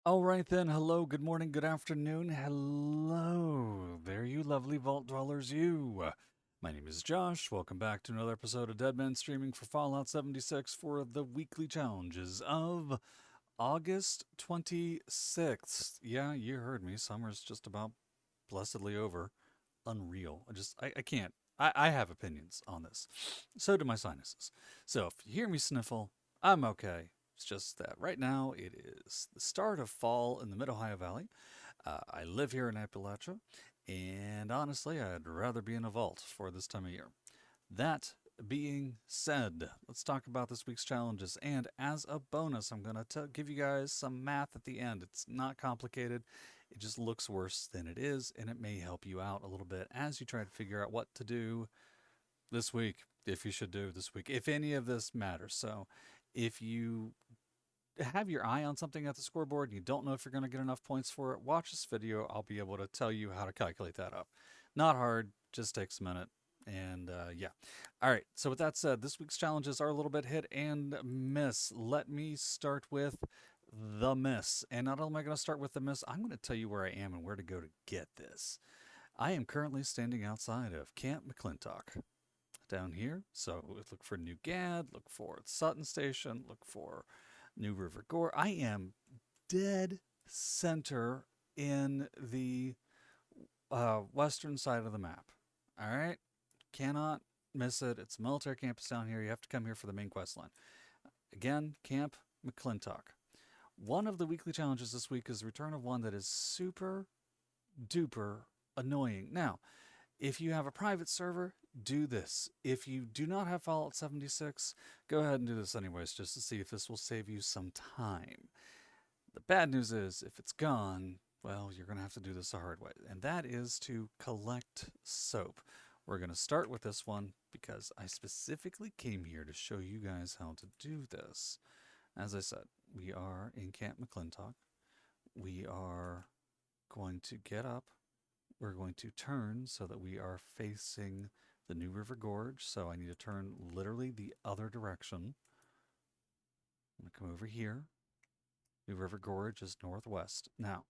All right then. Hello, good morning, good afternoon. Hello there, you lovely vault dwellers, you. My name is Josh. Welcome back to another episode of Dead Men streaming for Fallout 76 for the weekly challenges of August 26th. Yeah, you heard me. Summer's just about blessedly over. Unreal. I can't. I have opinions on this. So do my sinuses. So if you hear me sniffle, I'm okay. It's just that right now it is the start of fall in the Mid Ohio Valley. I live here in Appalachia, and honestly, I'd rather be in a vault for this time of year. That being said, let's talk about this week's challenges. And as a bonus, I'm going to give you guys some math at the end. It's not complicated, it just looks worse than it is, and it may help you out a little bit as you try to figure out what to do this week, if you should do this week, if any of this matters. So, if you have your eye on something at the scoreboard and you don't know if you're going to get enough points for it, watch this video. I'll be able to tell you how to calculate that up. Not hard, just takes a minute. And yeah. All right. So, with that said, this week's challenges are a little bit hit and miss. Let me start with the miss. And not only am I going to start with the miss, I'm going to tell you where I am and where to go to get this. I am currently standing outside of Camp McClintock down here. So look for New Gad, look for Sutton Station, look for New River Gore. I am dead center in the western side of the map. All right, cannot miss it. It's a military campus down here. You have to come here for the main quest line. Again, Camp McClintock. One of the weekly challenges this week is the return of one that is super duper annoying. Now, if you have a private server, do this. If you do not have Fallout 76, go ahead and do this anyways, just to see if this will save you some time. The bad news is, if it's gone, well, you're going to have to do this the hard way, and that is to collect soap. We're going to start with this one because I specifically came here to show you guys how to do this. As I said, we are in Camp McClintock. We are going to get up. We're going to turn so that we are facing the New River Gorge. So I need to turn literally the other direction. I'm going to come over here. New River Gorge is northwest. Now,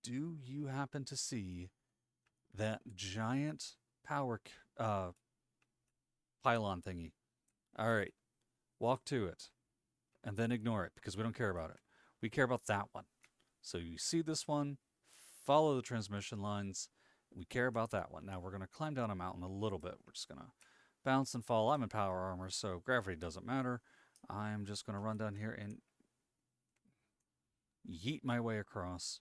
do you happen to see that giant power pylon thingy? All right, walk to it and then ignore it because we don't care about it. We care about that one. So you see this one, follow the transmission lines. We care about that one. Now we're going to climb down a mountain a little bit. We're just going to bounce and fall. I'm in power armor, so gravity doesn't matter. I'm just going to run down here and yeet my way across.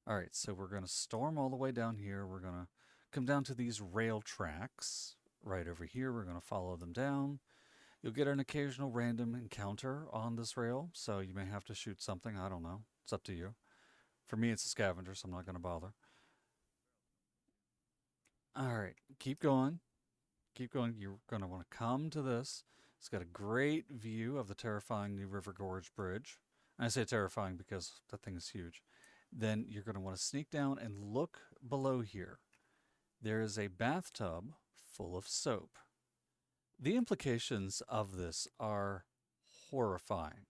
All right, so we're going to storm all the way down here. We're going to come down to these rail tracks right over here. We're going to follow them down. You'll get an occasional random encounter on this rail, so you may have to shoot something. I don't know. It's up to you. For me, it's a scavenger, so I'm not going to bother. All right, keep going. Keep going. You're going to want to come to this. It's got a great view of the terrifying New River Gorge Bridge. And I say terrifying because that thing is huge. Then you're going to want to sneak down and look below here. There is a bathtub full of soap. The implications of this are horrifying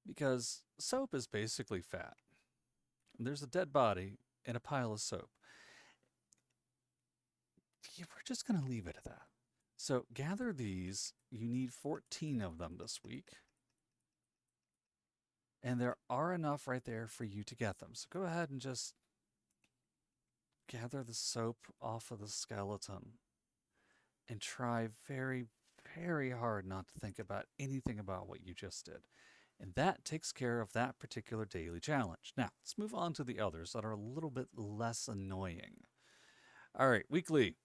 because soap is basically fat. There's a dead body in a pile of soap. Yeah, we're just going to leave it at that. So gather these. You need 14 of them this week. And there are enough right there for you to get them. So go ahead and just gather the soap off of the skeleton and try very, very hard not to think about anything about what you just did. And that takes care of that particular daily challenge. Now, let's move on to the others that are a little bit less annoying. All right, weekly.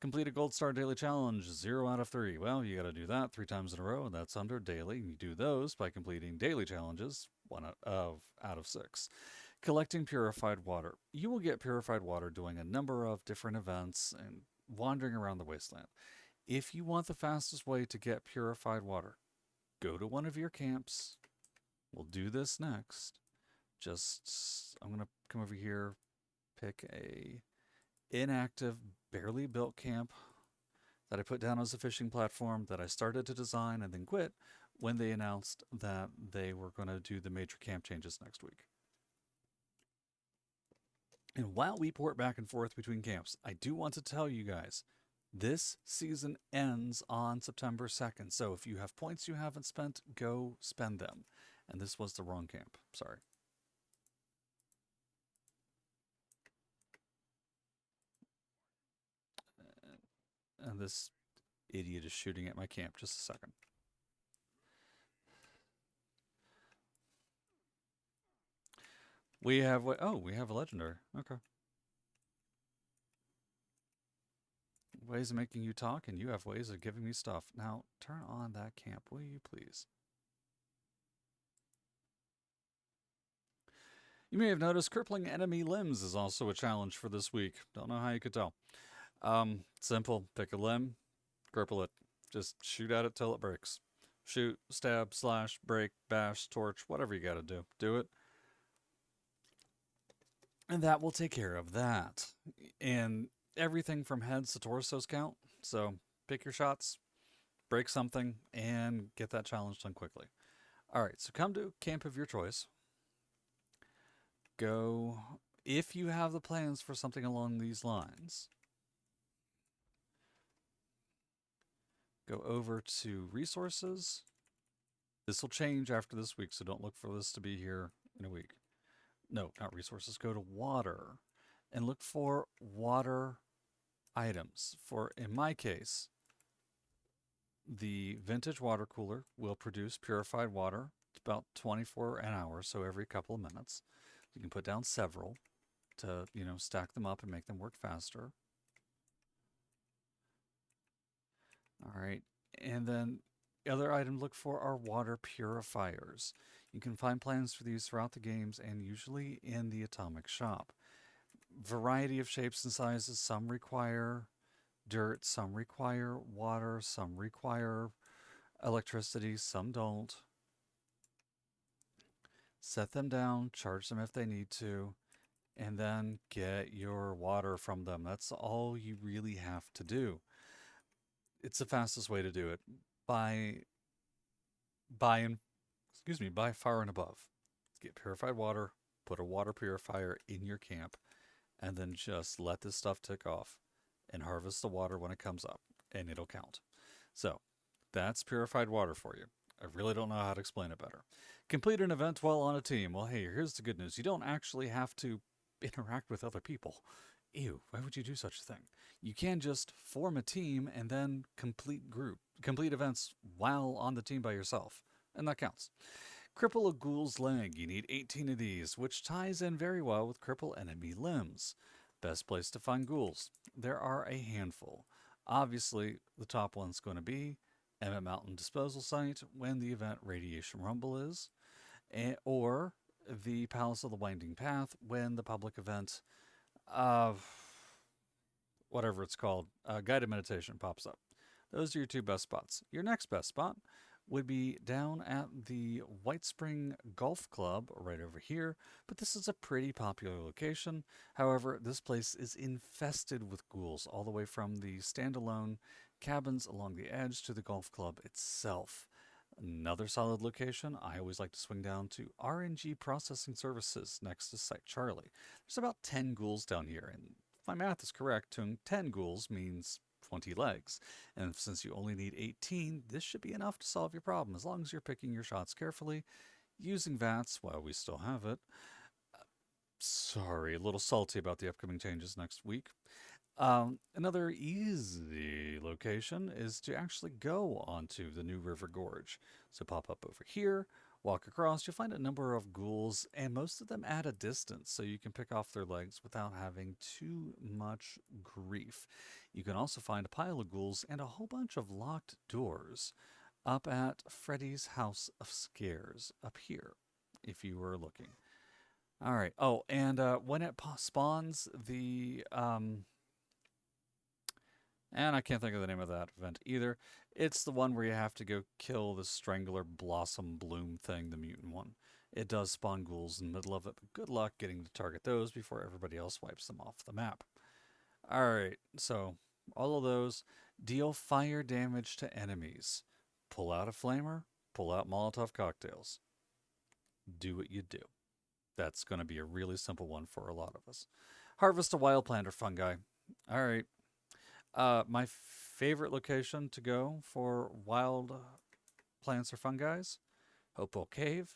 Complete a gold star daily challenge, 0 out of 3. Well, you got to do that 3 times in a row, and that's under daily. You do those by completing daily challenges, 1 out of 6. Collecting purified water. You will get purified water doing a number of different events and wandering around the wasteland. If you want the fastest way to get purified water, go to one of your camps. We'll do this next. I'm going to come over here, pick a inactive, barely built camp that I put down as a fishing platform that I started to design and then quit when they announced that they were going to do the major camp changes next week. And while we port back and forth between camps, I do want to tell you guys this season ends on September 2nd. So if you have points you haven't spent, go spend them. And this was the wrong camp. Sorry. And this idiot is shooting at my camp. Just a second. We have what? Oh, we have a legendary. Okay. Ways of making you talk, and you have ways of giving me stuff. Now, turn on that camp, will you please? You may have noticed crippling enemy limbs is also a challenge for this week. Don't know how you could tell. Simple. Pick a limb, cripple it. Just shoot at it till it breaks. Shoot, stab, slash, break, bash, torch, whatever you gotta do. Do it. And that will take care of that. And everything from heads to torsos count. So pick your shots, break something, and get that challenge done quickly. All right, so come to camp of your choice. Go, if you have the plans for something along these lines, go over to resources. This will change after this week, so don't look for this to be here in a week. No, not resources. Go to water and look for water items. For, in my case, the vintage water cooler will produce purified water. It's about 24 an hour, so every couple of minutes. You can put down several to, stack them up and make them work faster. All right. And then the other item to look for are water purifiers. You can find plans for these throughout the games and usually in the atomic shop. Variety of shapes and sizes. Some require dirt, some require water, some require electricity, some don't. Set them down, charge them if they need to, and then get your water from them. That's all you really have to do. It's the fastest way to do it. By far and above. Get purified water, put a water purifier in your camp, and then just let this stuff tick off and harvest the water when it comes up, and it'll count. So that's purified water for you. I really don't know how to explain it better. Complete an event while on a team. Well, hey, here's the good news. You don't actually have to interact with other people. Ew, why would you do such a thing? You can just form a team and then complete events while on the team by yourself, and that counts. Cripple a ghoul's leg. You need 18 of these, which ties in very well with cripple enemy limbs. Best place to find ghouls. There are a handful. Obviously, the top one's going to be Emmett Mountain Disposal Site when the event Radiation Rumble is, or the Palace of the Winding Path when the public event, whatever it's called, guided meditation pops up. Those are your two best spots. Your next best spot would be down at the White Spring Golf Club right over here, but this is a pretty popular location. However, this place is infested with ghouls all the way from the standalone cabins along the edge to the golf club itself. Another solid location, I always like to swing down to RNG Processing Services next to Site Charlie. There's about 10 ghouls down here, and if my math is correct, 10 ghouls means 20 legs. And since you only need 18, this should be enough to solve your problem, as long as you're picking your shots carefully, using VATS while we still have it. Sorry, a little salty about the upcoming changes next week. Another easy location is to actually go onto the New River Gorge. So pop up over here, walk across, you'll find a number of ghouls, and most of them at a distance, so you can pick off their legs without having too much grief. You can also find a pile of ghouls and a whole bunch of locked doors up at Freddy's House of Scares up here, if you were looking. All right. Oh, and when it spawns the and I can't think of the name of that event either. It's the one where you have to go kill the Strangler Blossom Bloom thing, the mutant one. It does spawn ghouls in the middle of it, but good luck getting to target those before everybody else wipes them off the map. Alright, so all of those deal fire damage to enemies. Pull out a flamer, pull out Molotov cocktails. Do what you do. That's going to be a really simple one for a lot of us. Harvest a wild plant or fungi. All right. My favorite location to go for wild plants or fungi, Hopewell Cave.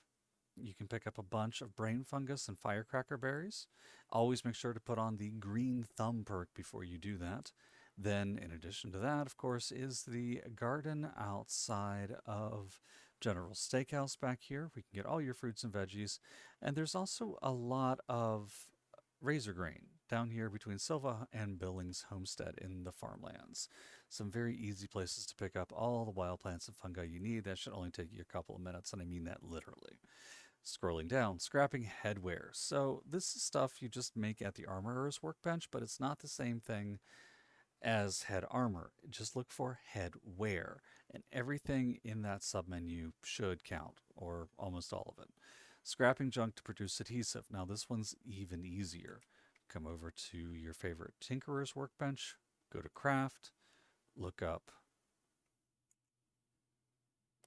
You can pick up a bunch of brain fungus and firecracker berries. Always make sure to put on the green thumb perk before you do that. Then, in addition to that, of course, is the garden outside of General Steakhouse back here. We can get all your fruits and veggies. And there's also a lot of razor grain down here between Silva and Billings Homestead in the farmlands. Some very easy places to pick up all the wild plants and fungi you need. That should only take you a couple of minutes, and I mean that literally. Scrolling down, scrapping headwear. So this is stuff you just make at the armorer's workbench, but it's not the same thing as head armor. Just look for headwear, and everything in that submenu should count, or almost all of it. Scrapping junk to produce adhesive. Now this one's even easier. Come over to your favorite tinkerer's workbench, go to craft, look up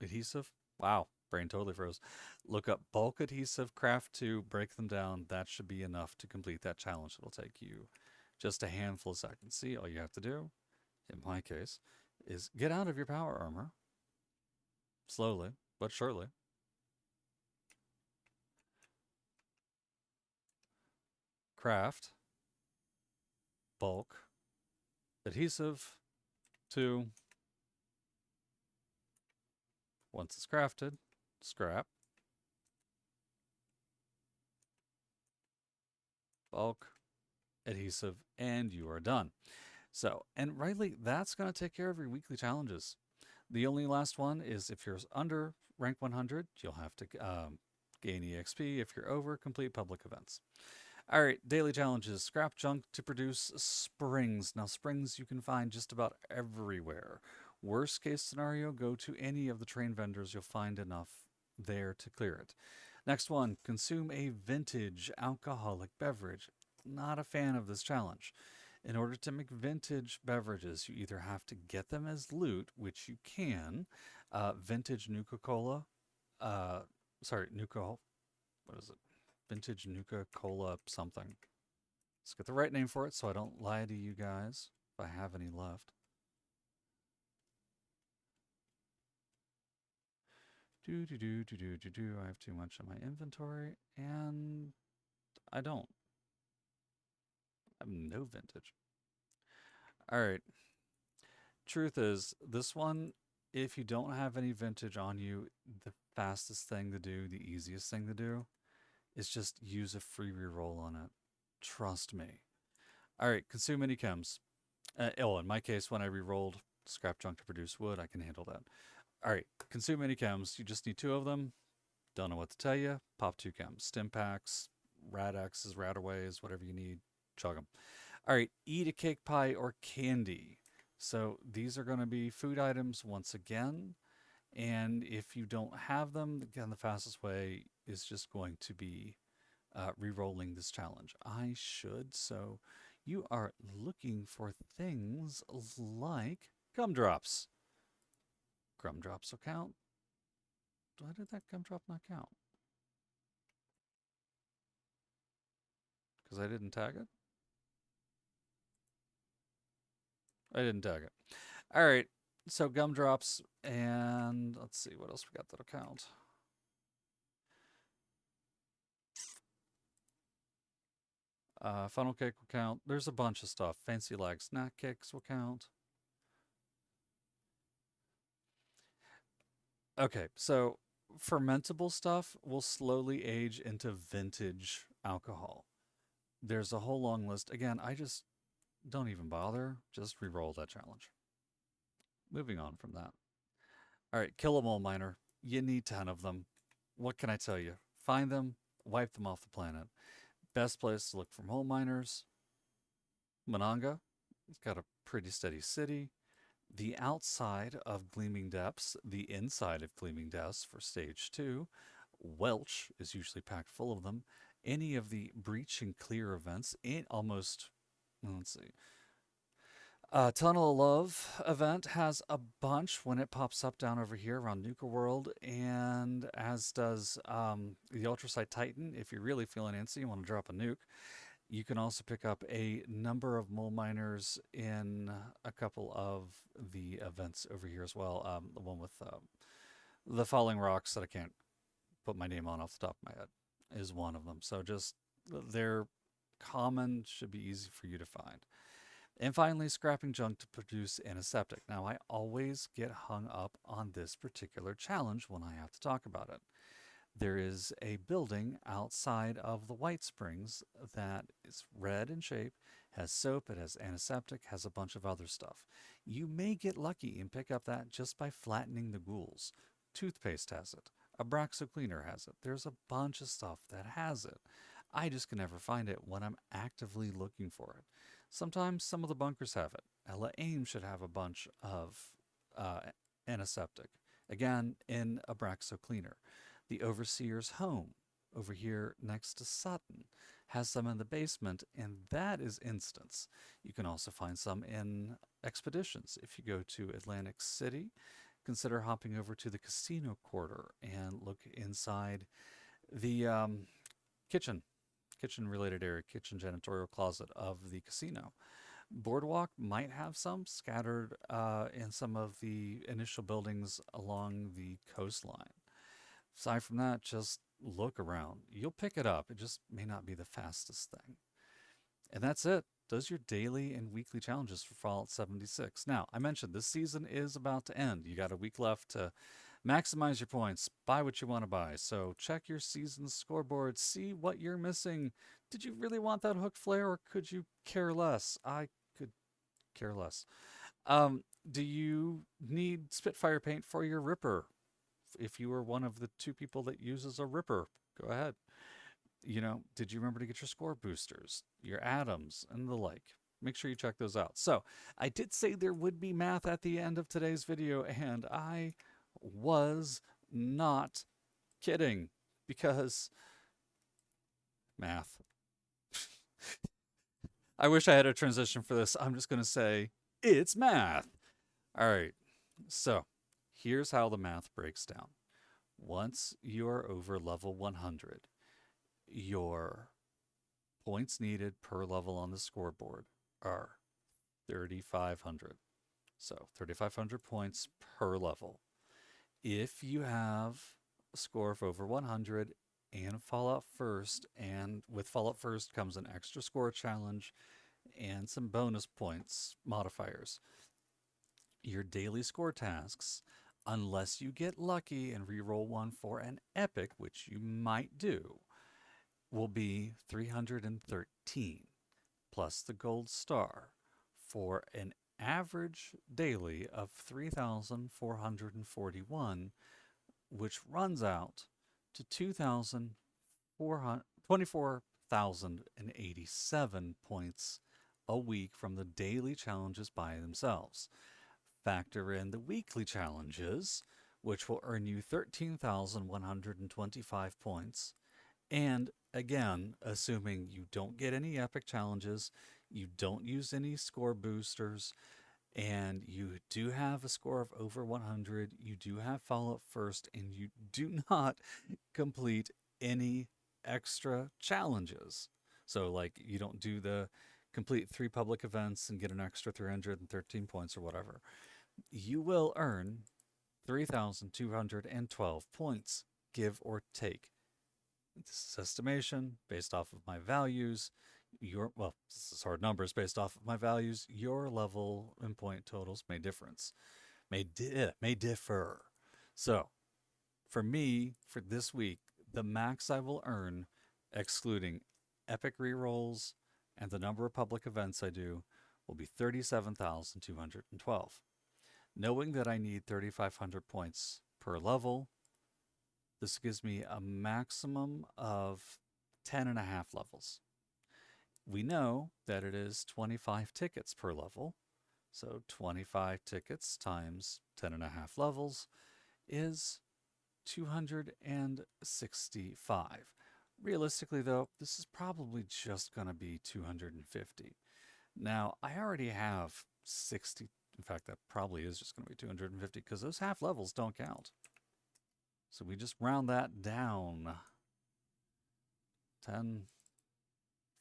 adhesive. Wow, brain totally froze. Look up bulk adhesive, craft to break them down. That should be enough to complete that challenge. It'll take you just a handful of seconds. See, all you have to do, in my case, is get out of your power armor slowly but surely. Craft bulk adhesive to, once it's crafted, scrap bulk adhesive, and you are done. So, and rightly, that's going to take care of your weekly challenges. The only last one is if you're under rank 100, you'll have to gain EXP. If you're over, complete public events. All right, daily challenges. Scrap junk to produce springs. Now, springs you can find just about everywhere. Worst case scenario, go to any of the train vendors. You'll find enough there to clear it. Next one, consume a vintage alcoholic beverage. Not a fan of this challenge. In order to make vintage beverages, you either have to get them as loot, which you can. Vintage Nuka Cola. Sorry, Nuka. What is it? Vintage Nuka Cola something. Let's get the right name for it so I don't lie to you guys if I have any left. I have too much in my inventory, and I don't. I have no vintage. All right. Truth is, this one, if you don't have any vintage on you, the fastest thing to do, the easiest thing to do, is just use a free reroll on it. Trust me. All right, consume any chems. Oh, in my case, when I rerolled scrap junk to produce wood, I can handle that. All right, consume any chems. You just need two of them. Don't know what to tell you. Pop two chems. Stim packs, Rad-X's, Radaways, whatever you need. Chug them. All right, eat a cake pie or candy. So these are going to be food items once again. And if you don't have them, again, the fastest way is just going to be re-rolling this challenge. I should. So you are looking for things like gumdrops. Gumdrops will count. Why did that gumdrop not count? Because I didn't tag it? I didn't tag it. All right. So gumdrops, and let's see what else we got that'll count. Funnel cake will count. There's a bunch of stuff. Fancy like snack cakes will count. Okay, so fermentable stuff will slowly age into vintage alcohol. There's a whole long list. Again, I just don't even bother. Just re-roll that challenge. Moving on from that. All right, kill a mole miner. You need 10 of them. What can I tell you? Find them, wipe them off the planet. Best place to look for mole miners. Monanga. It's got a pretty steady city. The outside of Gleaming Depths, the inside of Gleaming Depths for stage 2. Welch is usually packed full of them. Any of the breach and clear events, almost, let's see. Tunnel of Love event has a bunch when it pops up down over here around Nuka World, and as does the Ultrasite Titan. If you're really feeling antsy, you want to drop a nuke. You can also pick up a number of mole miners in a couple of the events over here as well. The one with the falling rocks that I can't put my name on off the top of my head is one of them. So just they're common, should be easy for you to find. And finally, scrapping junk to produce antiseptic. Now, I always get hung up on this particular challenge when I have to talk about it. There is a building outside of the White Springs that is red in shape, has soap, it has antiseptic, has a bunch of other stuff. You may get lucky and pick up that just by flattening the ghouls. Toothpaste has it. Abraxo cleaner has it. There's a bunch of stuff that has it. I just can never find it when I'm actively looking for it. Sometimes some of the bunkers have it. Ella Ames should have a bunch of uh, antiseptic. Again, in Abraxo cleaner. The Overseer's home over here next to Sutton has some in the basement, and that is instance. You can also find some in expeditions. If you go to Atlantic City, consider hopping over to the casino quarter and look inside the kitchen related area, kitchen janitorial closet of the casino. Boardwalk might have some scattered in some of the initial buildings along the coastline. Aside from that, just look around. You'll pick it up. It just may not be the fastest thing. And that's it. Those are your daily and weekly challenges for Fallout 76. Now, I mentioned this season is about to end. You got a week left to maximize your points, buy what you want to buy. So check your season scoreboard, see what you're missing. Did you really want that hook flare or could you care less? I could care less. Do you need Spitfire paint for your Ripper? If you were one of the two people that uses a Ripper, go ahead. Did you remember to get your score boosters, your atoms, and the like? Make sure you check those out. So, I did say there would be math at the end of today's video, and I was not kidding because math. I wish I had a transition for this. I'm just going to say it's math. All right. So, here's how the math breaks down. Once you're over level 100, your points needed per level on the scoreboard are 3,500. So 3,500 points per level. If you have a score of over 100 and Fallout First, and with Fallout First comes an extra score challenge and some bonus points modifiers, your daily score tasks, unless you get lucky and reroll one for an epic, which you might do, will be 313 plus the gold star for an average daily of 3,441, which runs out to 24,087 points a week from the daily challenges by themselves. Factor in the weekly challenges, which will earn you 13,125 points. And again, assuming you don't get any epic challenges, you don't use any score boosters, and you do have a score of over 100, you do have Fallout First, and you do not complete any extra challenges. So, like, you don't do the complete 3 public events and get an extra 313 points or whatever. You will earn 3,212 points, give or take. This is estimation based off of my values. This is hard numbers based off of my values. Your level and point totals may differ. So, for me, for this week, the max I will earn, excluding epic rerolls and the number of public events I do, will be 37,212. Knowing that I need 3,500 points per level, this gives me a maximum of 10 and a half levels. We know that it is 25 tickets per level. So 25 tickets times 10 and a half levels is 265. Realistically, though, this is probably just going to be 250. Now, I already have 60. In fact, that probably is just going to be 250 because those half levels don't count. So we just round that down. 10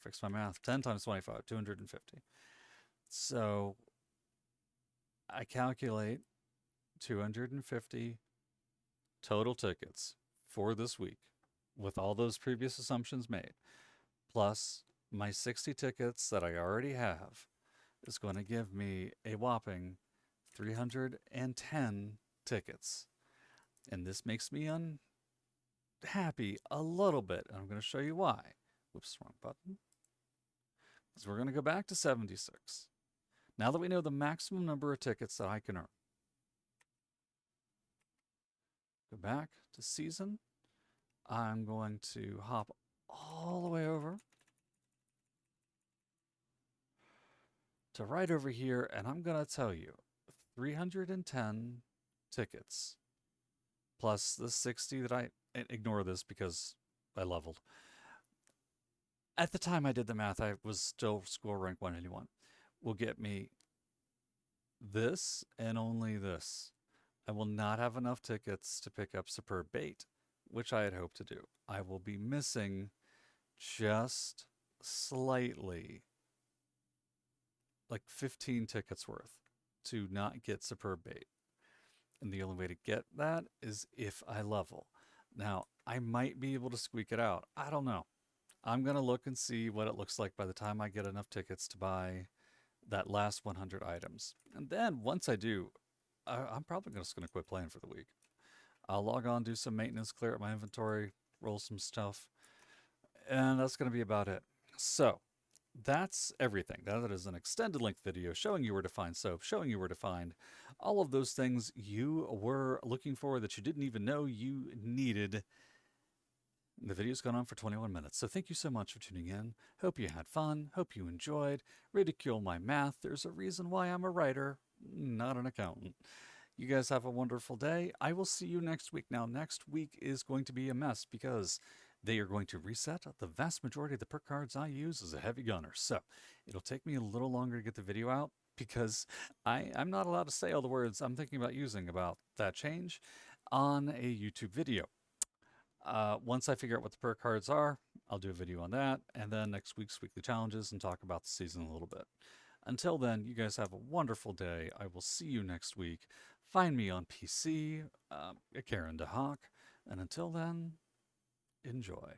fix my math. 10 times 25, 250. So I calculate 250 total tickets for this week with all those previous assumptions made, plus my 60 tickets that I already have is going to give me a whopping 310 tickets. And this makes me unhappy a little bit. And I'm going to show you why. Whoops, wrong button. So we're going to go back to 76. Now that we know the maximum number of tickets that I can earn, go back to season. I'm going to hop all the way over to right over here, and I'm going to tell you 310 tickets plus the 60 that I ignore this because I leveled. At the time I did the math, I was still score rank 181. Will get me this and only this. I will not have enough tickets to pick up Superb Bait, which I had hoped to do. I will be missing just slightly, like 15 tickets worth, to not get Superb Bait. And the only way to get that is if I level. Now, I might be able to squeak it out. I don't know. I'm going to look and see what it looks like by the time I get enough tickets to buy that last 100 items. And then once I do, I'm probably just going to quit playing for the week. I'll log on, do some maintenance, clear up my inventory, roll some stuff, and that's going to be about it. So that's everything. That is an extended length video showing you where to find soap, showing you where to find all of those things you were looking for that you didn't even know you needed. The video's gone on for 21 minutes, so thank you so much for tuning in. Hope you had fun. Hope you enjoyed. Ridicule my math. There's a reason why I'm a writer, not an accountant. You guys have a wonderful day. I will see you next week. Now, next week is going to be a mess because they are going to reset the vast majority of the perk cards I use as a heavy gunner. So it'll take me a little longer to get the video out because I'm not allowed to say all the words I'm thinking about using about that change on a YouTube video. Once I figure out what the perk cards are, I'll do a video on that, and then next week's weekly challenges and talk about the season a little bit. Until then, you guys have a wonderful day. I will see you next week. Find me on PC, Karen DeHawk, and until then, enjoy.